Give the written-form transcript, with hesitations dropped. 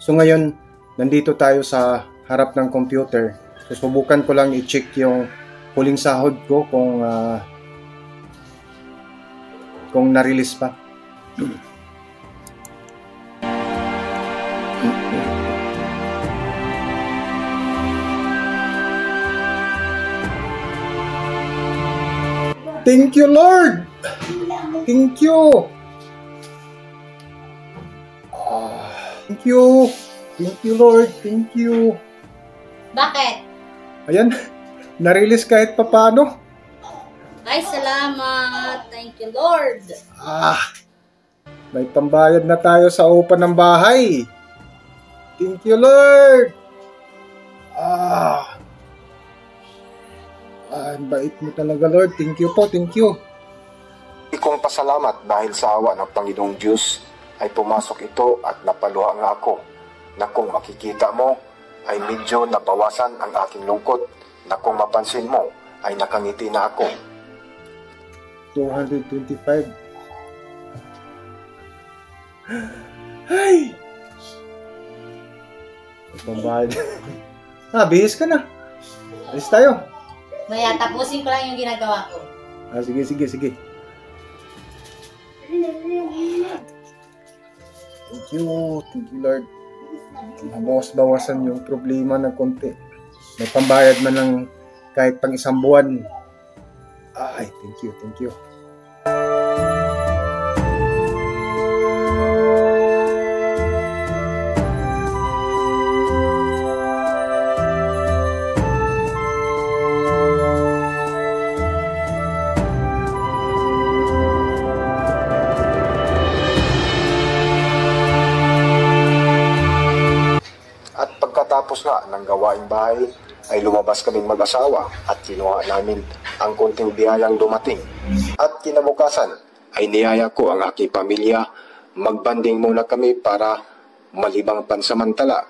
So ngayon, nandito tayo sa harap ng computer. So subukan ko lang i-check yung huling sahod ko kung na-release pa. Thank you, Lord! Thank you! Thank you! Thank you, Lord! Thank you! Bakit? Ayan, na-release kahit papano. Ay, salamat! Thank you, Lord! May pambayad na tayo sa upa ng bahay. Thank you, Lord! Ang bait mo talaga, Lord. Thank you po, thank you. Ikong pasalamat dahil sa awa ng Panginoong Diyos ay pumasok ito at napaluha nga ako na kung makikita mo ay medyo nabawasan ang aking lungkot na kung mapansin mo ay nakangiti na ako. 225. Ay! Pambayad. Bihis ka na. Alis tayo. Maya, tapusin ko lang yung ginagawa ko. Sige. Thank you, Lord. Nabawas-bawasan yung problema ng konti. May pambayad man lang kahit pang isang buwan. Ay, thank you. Tapos nga ng gawaing bahay ay lumabas kaming mag-asawa at kinuha namin ang konting biyayang dumating. At kinabukasan ay niyaya ko ang aking pamilya, magbanding muna kami para malibang pansamantala.